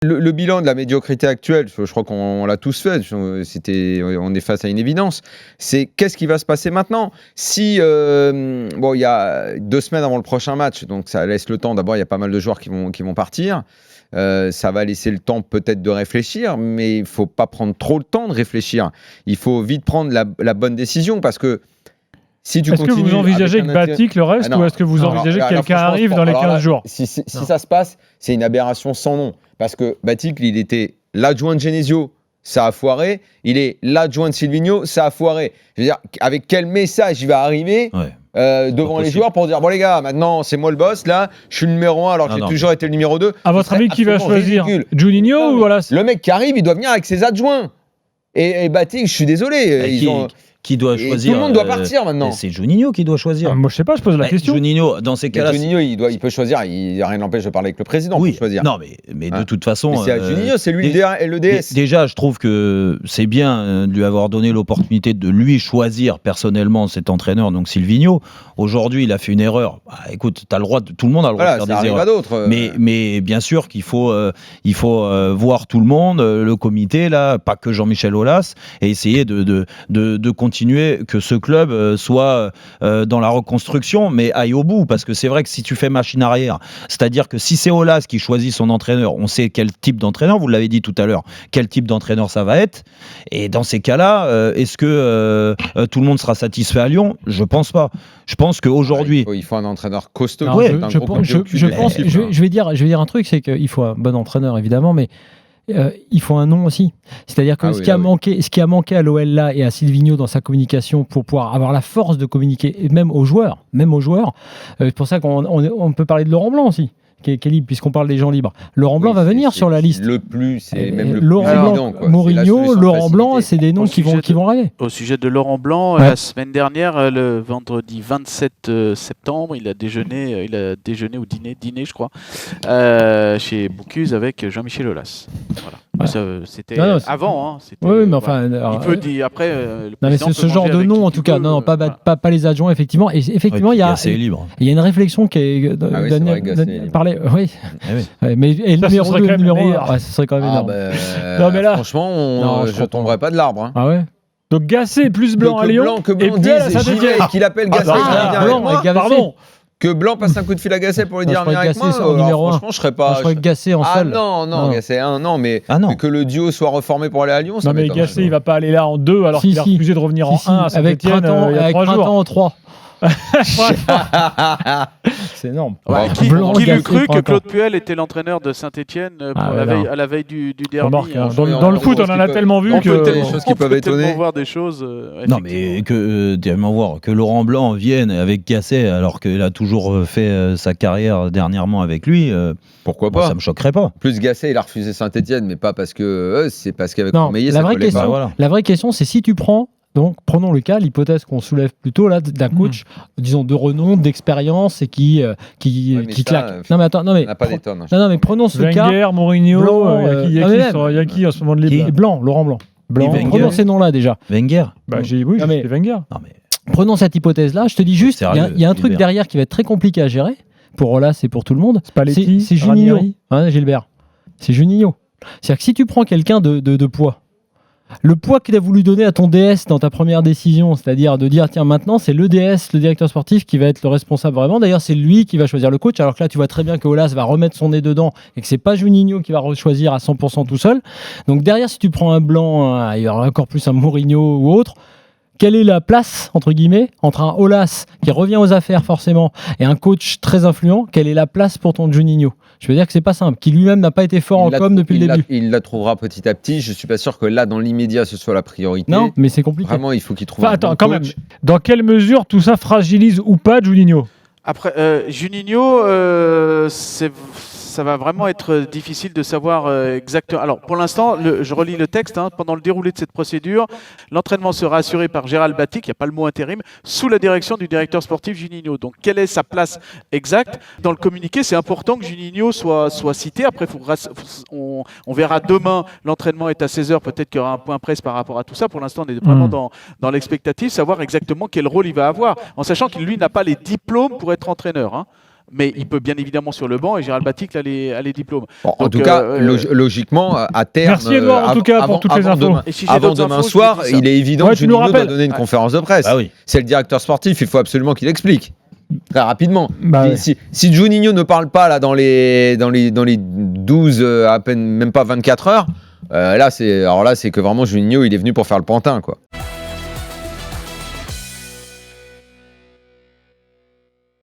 Le bilan de la médiocrité actuelle, je crois qu'on l'a tous fait, on est face à une évidence, c'est qu'est-ce qui va se passer maintenant ? Si, il y a 2 semaines avant le prochain match, donc ça laisse le temps, d'abord il y a pas mal de joueurs qui vont partir, ça va laisser le temps peut-être de réfléchir, mais il ne faut pas prendre trop le temps de réfléchir, il faut vite prendre la bonne décision, parce que si tu est-ce que vous envisagez que Batik le reste, ou est-ce que vous envisagez que quelqu'un arrive dans les 15 jours ? Si ça se passe, c'est une aberration sans nom. Parce que Batik, il était l'adjoint de Genesio, ça a foiré. Il est l'adjoint de Silvinho, ça a foiré. Je veux dire, avec quel message il va arriver devant les joueurs pour dire, bon les gars, maintenant c'est moi le boss, là, je suis le numéro 1 alors que j'ai toujours été le numéro 2. À votre avis, qui va choisir ? Juninho ou voilà ? Le mec qui arrive, il doit venir avec ses adjoints. Et Batik, je suis désolé, qui doit choisir. Tout le monde doit partir maintenant. C'est Juninho qui doit choisir. Moi, je sais pas, je pose la question. Juninho, dans ces cas-là. Juninho, il peut choisir. Rien n'empêche de parler avec le président pour choisir. Non, mais de toute façon. Mais c'est Juninho, c'est lui le DS. Déjà, je trouve que c'est bien de lui avoir donné l'opportunité de lui choisir personnellement cet entraîneur, donc Silvinho. Aujourd'hui, il a fait une erreur. Écoute, t'as le droit, tout le monde a le droit de faire des erreurs. D'autres. Mais bien sûr qu'il faut voir tout le monde, le comité, là, pas que Jean-Michel Aulas, et essayer de continuer que ce club soit dans la reconstruction, mais aille au bout, parce que c'est vrai que si tu fais machine arrière, c'est-à-dire que si c'est Aulas qui choisit son entraîneur, on sait quel type d'entraîneur, vous l'avez dit tout à l'heure, quel type d'entraîneur ça va être, et dans ces cas-là, est-ce que tout le monde sera satisfait à Lyon ? Je pense pas. Je pense qu'aujourd'hui... Il faut un entraîneur costaud. Je vais dire un truc, c'est qu'il faut un bon entraîneur, évidemment, mais il faut un nom aussi. C'est-à-dire que ce qui a manqué à l'OL là et à Silvinho dans sa communication pour pouvoir avoir la force de communiquer, et même aux joueurs, c'est pour ça qu'on peut parler de Laurent Blanc aussi, qui est libre, puisqu'on parle des gens libres. Laurent Blanc va venir sur la liste. C'est même le Laurent plus Blanc, Mourinho, Laurent Blanc, c'est des noms qui vont arriver. Au sujet de Laurent Blanc, la semaine dernière, le vendredi 27 septembre, il a déjeuné ou dîné, je crois, chez Bocuse avec Jean-Michel Aulas. Voilà. C'était avant. Oui, mais enfin. Il peut dire après. Non, mais c'est ce genre de nom en tout cas. Non, pas les adjoints, effectivement. Et effectivement, il y a une réflection qui est. Parler. Oui. Mais le numéro 2, ce serait quand même énorme. Non, mais là. Franchement, je ne tomberais pas de l'arbre. Ah ouais. Donc Gasset plus Blanc à Lyon. Que Blanc dise qu'il appelle Gasset. Pardon. Que Blanc passe un coup de fil à Gasset pour lui dire viens avec moi. Franchement, je serais pas. Je serais Gasset en seul. Non, Gasset mais que le duo soit reformé pour aller à Lyon. Non, mais Gasset, il va pas aller là en 2 alors qu'il a refusé de revenir en 1 à Saint-Etienne il y a 3 jours. En 3. C'est énorme. Qui l'eût cru que Claude Puel était l'entraîneur de Saint-Etienne à la veille du derby. Dans le foot, on en a tellement vu que des choses qui peuvent étonner. Voir des choses. Non, mais que Laurent Blanc vienne avec Gasset alors qu'il a toujours fait sa carrière dernièrement avec lui. Pourquoi pas ? Ça me choquerait pas. Plus Gasset, il a refusé Saint-Etienne, mais pas parce que c'est parce qu'avec Meillet, ça collait pas. La vraie question, c'est si tu prends. Donc, prenons le cas, l'hypothèse qu'on soulève plutôt là d'un coach, disons de renom, d'expérience et qui claque. Non mais attends, on n'a pas des tonnes. Non mais prenons ce cas. Wenger, Mourinho, il y a qui en ce moment de libre ? Laurent Blanc. Prenons ces noms-là déjà. Wenger. C'est Wenger. Prenons cette hypotèse-là. Je te dis juste, il y a un truc derrière qui va être très compliqué à gérer pour Aulas et pour tout le monde. C'est Juninho, Gilbert. C'est Juninho. C'est-à-dire que si tu prends quelqu'un de poids. Le poids qu'il a voulu donner à ton DS dans ta première décision, c'est-à-dire de dire tiens maintenant c'est le DS, le directeur sportif qui va être le responsable vraiment, d'ailleurs c'est lui qui va choisir le coach, alors que là tu vois très bien que Aulas va remettre son nez dedans et que c'est pas Juninho qui va choisir à 100% tout seul. Donc derrière si tu prends un Blanc, il y aura encore plus un Mourinho ou autre. Quelle est la place, entre guillemets, entre un Aulas qui revient aux affaires forcément et un coach très influent? Quelle est la place pour ton Juninho? Je veux dire que c'est pas simple, qui lui-même n'a pas été fort en com depuis le début. Il la trouvera petit à petit. Je suis pas sûr que là, dans l'immédiat, ce soit la priorité. Non, mais c'est compliqué. Vraiment, il faut qu'il trouve un bon quand coach. même. Dans quelle mesure tout ça fragilise ou pas Juninho? Après, Juninho, ça va vraiment être difficile de savoir exactement. Alors, pour l'instant, je relis le texte. Pendant le déroulé de cette procédure, l'entraînement sera assuré par Gérald Batik, il n'y a pas le mot intérim, sous la direction du directeur sportif Juninho. Donc, quelle est sa place exacte? Dans le communiqué, c'est important que Juninho soit cité. Après, on verra demain, l'entraînement est à 16h, peut-être qu'il y aura un point presse par rapport à tout ça. Pour l'instant, on est vraiment dans l'expectative, savoir exactement quel rôle il va avoir, en sachant qu'il, lui, n'a pas les diplômes pour être entraîneur. mais il peut bien évidemment sur le banc et Gérald Batic a les diplômes. Bon, en tout cas, logiquement, à terme. Merci Edouard, en tout cas, pour toutes les infos. Avant demain soir, il est évident que Juninho doit donner une conférence de presse. C'est le directeur sportif, il faut absolument qu'il explique. Très rapidement. Si Juninho ne parle pas là, dans les 12, à peine même pas 24 heures, là c'est que vraiment Juninho il est venu pour faire le pantin, quoi.